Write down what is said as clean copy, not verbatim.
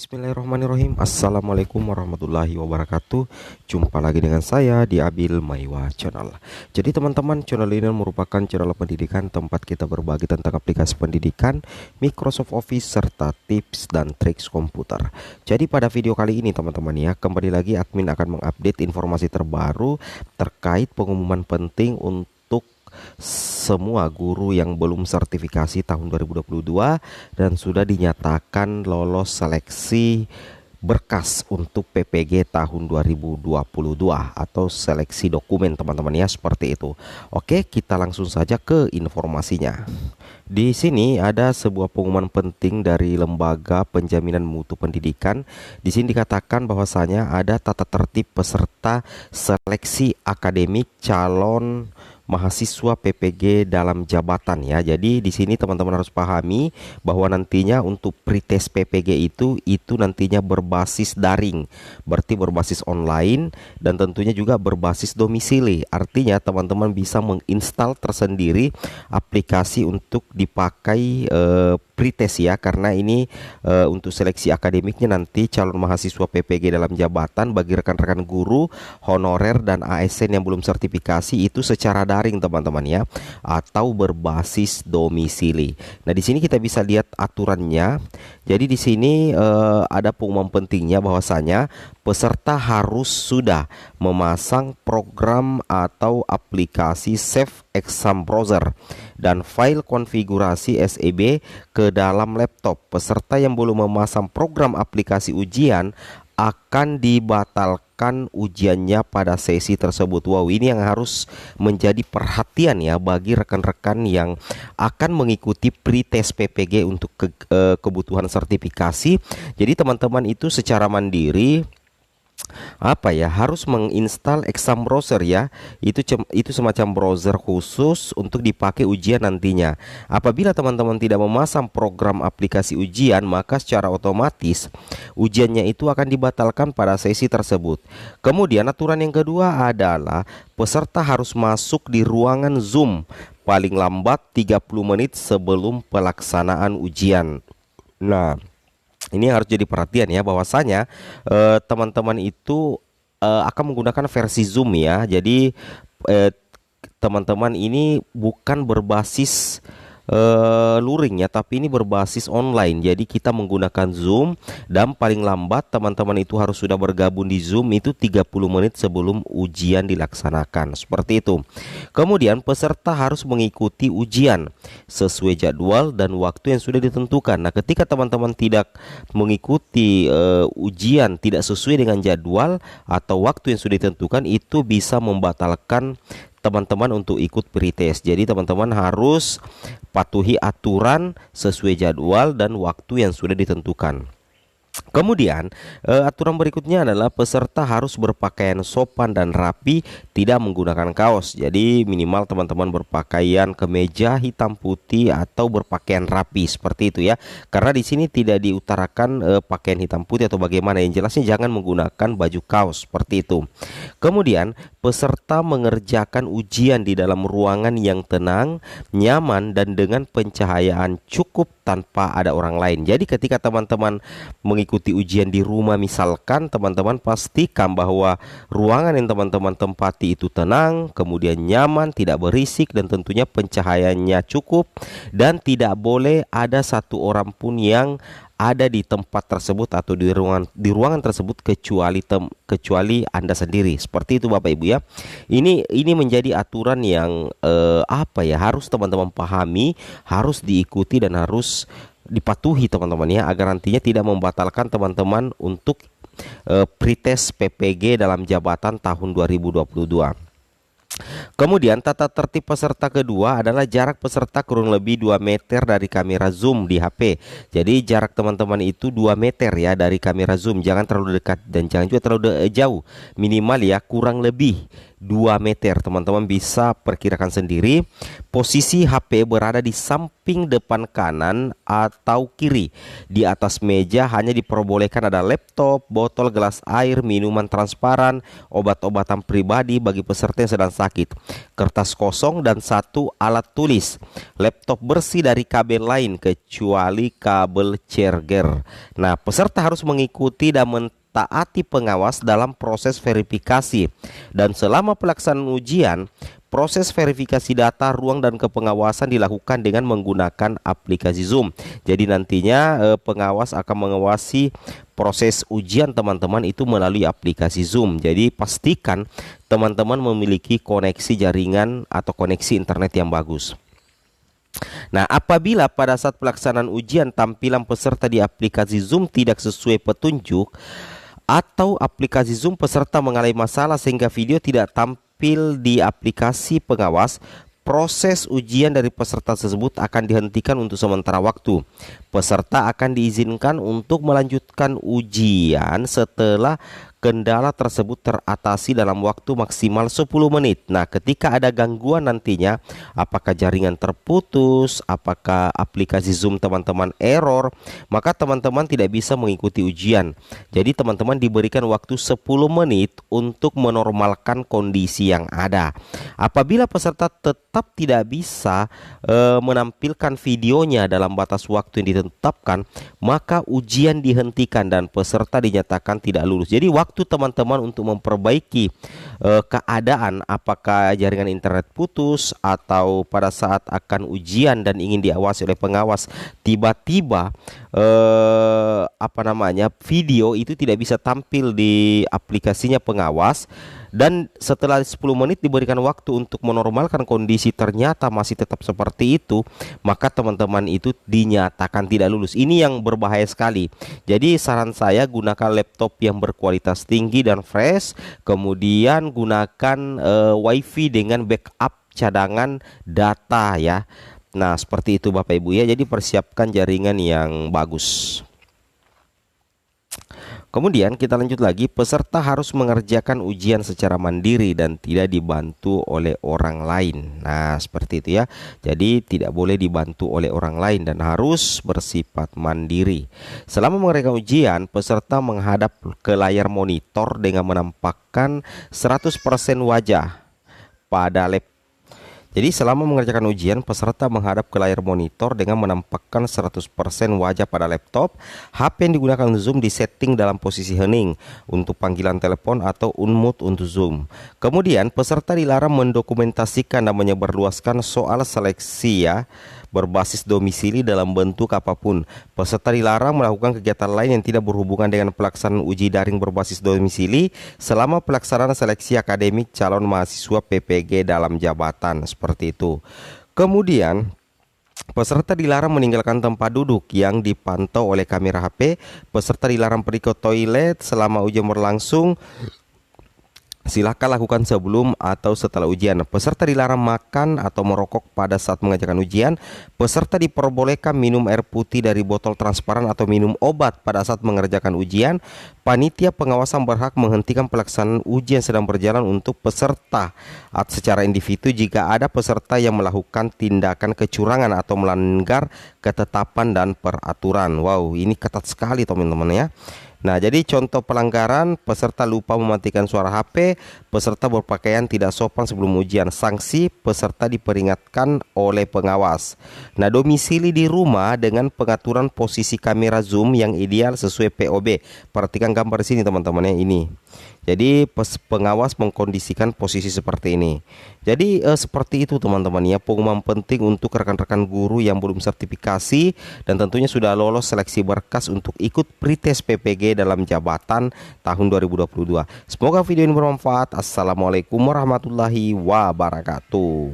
Bismillahirrahmanirrahim. Assalamualaikum warahmatullahi wabarakatuh. Jumpa lagi dengan saya di Abil Maiwa Channel. Jadi teman-teman, channel ini merupakan channel pendidikan tempat kita berbagi tentang aplikasi pendidikan, Microsoft Office, serta tips dan triks komputer. Jadi pada video kali ini teman-teman ya, kembali lagi admin akan mengupdate informasi terbaru terkait pengumuman penting untuk semua guru yang belum sertifikasi tahun 2022 dan sudah dinyatakan lolos seleksi berkas untuk PPG tahun 2022 atau seleksi dokumen teman-teman ya, seperti itu. Oke, kita langsung saja ke informasinya. Di sini ada sebuah pengumuman penting dari Lembaga Penjaminan Mutu Pendidikan. Di sini dikatakan bahwasanya ada tata tertib peserta seleksi akademik calon mahasiswa PPG dalam jabatan ya. Jadi di sini teman-teman harus pahami bahwa nantinya untuk pretest PPG itu nantinya berbasis daring, berarti berbasis online dan tentunya juga berbasis domisili. Artinya teman-teman bisa menginstal tersendiri aplikasi untuk dipakai pretest ya, karena ini untuk seleksi akademiknya nanti calon mahasiswa PPG dalam jabatan bagi rekan-rekan guru honorer dan ASN yang belum sertifikasi itu secara daring teman-teman ya, atau berbasis domisili. Nah, di sini kita bisa lihat aturannya. Jadi di sini ada pengumuman pentingnya bahwasanya peserta harus sudah memasang program atau aplikasi Safe Exam Browser dan file konfigurasi SEB ke dalam laptop. Peserta yang belum memasang program aplikasi ujian akan dibatalkan ujiannya pada sesi tersebut. Wow, ini yang harus menjadi perhatian ya bagi rekan-rekan yang akan mengikuti pretest PPG untuk kebutuhan sertifikasi. Jadi teman-teman itu secara mandiri harus menginstal Exam Browser ya. Itu semacam browser khusus untuk dipakai ujian nantinya. Apabila teman-teman tidak memasang program aplikasi ujian, maka secara otomatis ujiannya itu akan dibatalkan pada sesi tersebut. Kemudian aturan yang kedua adalah peserta harus masuk di ruangan Zoom paling lambat 30 menit sebelum pelaksanaan ujian. Nah, ini harus jadi perhatian ya, bahwasanya teman-teman itu akan menggunakan versi Zoom ya. Jadi teman-teman ini bukan berbasis luring ya, tapi ini berbasis online. Jadi kita menggunakan Zoom dan paling lambat teman-teman itu harus sudah bergabung di Zoom itu 30 menit sebelum ujian dilaksanakan. Seperti itu. Kemudian peserta harus mengikuti ujian sesuai jadwal dan waktu yang sudah ditentukan. Nah, ketika teman-teman tidak mengikuti ujian tidak sesuai dengan jadwal atau waktu yang sudah ditentukan, itu bisa membatalkan teman-teman untuk ikut pretest. Jadi teman-teman harus patuhi aturan sesuai jadwal dan waktu yang sudah ditentukan. Kemudian aturan berikutnya adalah peserta harus berpakaian sopan dan rapi, tidak menggunakan kaos. Jadi minimal teman-teman berpakaian kemeja hitam putih atau berpakaian rapi seperti itu ya. Karena di sini tidak diutarakan pakaian hitam putih atau bagaimana, yang jelasnya jangan menggunakan baju kaos seperti itu. Kemudian peserta mengerjakan ujian di dalam ruangan yang tenang, nyaman dan dengan pencahayaan cukup tanpa ada orang lain. Jadi ketika teman-teman mengikuti ujian di rumah, misalkan teman-teman pastikan bahwa ruangan yang teman-teman tempati itu tenang, kemudian nyaman, tidak berisik, dan tentunya pencahayaannya cukup, dan tidak boleh ada satu orang pun yang ada di tempat tersebut atau di ruangan tersebut kecuali Anda sendiri. Seperti itu Bapak Ibu ya. Ini menjadi aturan yang harus teman-teman pahami, harus diikuti dan harus dipatuhi teman-teman ya, agar nantinya tidak membatalkan teman-teman untuk pretest PPG dalam jabatan tahun 2022. Kemudian tata tertib peserta kedua adalah jarak peserta kurang lebih 2 meter dari kamera Zoom di HP. Jadi jarak teman-teman itu 2 meter ya dari kamera Zoom. Jangan terlalu dekat dan jangan juga terlalu jauh. Minimal ya kurang lebih 2 meter. Teman-teman bisa perkirakan sendiri. Posisi HP berada di samping depan kanan atau kiri. Di atas meja hanya diperbolehkan ada laptop, botol gelas air, minuman transparan, obat-obatan pribadi bagi peserta yang sedang sakit, kertas kosong dan satu alat tulis. Laptop bersih dari kabel lain kecuali kabel charger. Nah, peserta harus mengikuti dan mentaati pengawas dalam proses verifikasi. Dan selama pelaksanaan ujian, proses verifikasi data, ruang dan kepengawasan dilakukan dengan menggunakan aplikasi Zoom. Jadi nantinya pengawas akan mengawasi proses ujian teman-teman itu melalui aplikasi Zoom. Jadi pastikan teman-teman memiliki koneksi jaringan atau koneksi internet yang bagus. Nah, apabila pada saat pelaksanaan ujian tampilan peserta di aplikasi Zoom tidak sesuai petunjuk atau aplikasi Zoom peserta mengalami masalah sehingga video tidak tampil di aplikasi pengawas, proses ujian dari peserta tersebut akan dihentikan untuk sementara waktu. Peserta akan diizinkan untuk melanjutkan ujian setelah kendala tersebut teratasi dalam waktu maksimal 10 menit. Nah, ketika ada gangguan nantinya, apakah jaringan terputus, apakah aplikasi Zoom teman-teman error, maka teman-teman tidak bisa mengikuti ujian. Jadi teman-teman diberikan waktu 10 menit untuk menormalkan kondisi yang ada. Apabila peserta tetap tidak bisa menampilkan videonya dalam batas waktu yang ditetapkan, maka ujian dihentikan dan peserta dinyatakan tidak lulus. Jadi waktu teman-teman untuk memperbaiki keadaan, apakah jaringan internet putus atau pada saat akan ujian dan ingin diawasi oleh pengawas tiba-tiba video itu tidak bisa tampil di aplikasinya pengawas, dan setelah 10 menit diberikan waktu untuk menormalkan kondisi ternyata masih tetap seperti itu, maka teman-teman itu dinyatakan tidak lulus. Ini yang berbahaya sekali. Jadi saran saya gunakan laptop yang berkualitas tinggi dan fresh, kemudian gunakan WiFi dengan backup cadangan data ya. Nah, seperti itu Bapak Ibu ya. Jadi persiapkan jaringan yang bagus. Kemudian kita lanjut lagi, peserta harus mengerjakan ujian secara mandiri dan tidak dibantu oleh orang lain. Nah, seperti itu ya. Jadi tidak boleh dibantu oleh orang lain dan harus bersifat mandiri. Selama mengerjakan ujian, peserta menghadap ke layar monitor dengan menampakkan 100% wajah pada laptop. Jadi selama mengerjakan ujian, peserta menghadap ke layar monitor dengan menampakkan 100% wajah pada laptop. HP yang digunakan Zoom disetting dalam posisi hening untuk panggilan telepon atau unmute untuk Zoom. Kemudian peserta dilarang mendokumentasikan dan menyebarluaskan soal seleksi ya berbasis domisili dalam bentuk apapun. Peserta dilarang melakukan kegiatan lain yang tidak berhubungan dengan pelaksanaan uji daring berbasis domisili selama pelaksanaan seleksi akademik calon mahasiswa PPG dalam jabatan, seperti itu. Kemudian peserta dilarang meninggalkan tempat duduk yang dipantau oleh kamera HP. Peserta dilarang pergi ke toilet selama ujian berlangsung. Silakan lakukan sebelum atau setelah ujian. Peserta dilarang makan atau merokok pada saat mengerjakan ujian. Peserta diperbolehkan minum air putih dari botol transparan atau minum obat pada saat mengerjakan ujian. Panitia pengawasan berhak menghentikan pelaksanaan ujian sedang berjalan untuk peserta secara individu jika ada peserta yang melakukan tindakan kecurangan atau melanggar ketetapan dan peraturan. Wow, ini ketat sekali teman-teman ya. Nah, jadi contoh pelanggaran: peserta lupa mematikan suara HP, peserta berpakaian tidak sopan sebelum ujian. Sanksi: peserta diperingatkan oleh pengawas. Nah, domisili di rumah dengan pengaturan posisi kamera Zoom yang ideal sesuai POB. Perhatikan gambar sini teman-teman ya, ini. Jadi pengawas mengkondisikan posisi seperti ini. Jadi seperti itu teman-teman ya, pengumuman penting untuk rekan-rekan guru yang belum sertifikasi dan tentunya sudah lolos seleksi berkas untuk ikut pretest PPG dalam jabatan tahun 2022. Semoga video ini bermanfaat. Assalamualaikum warahmatullahi wabarakatuh.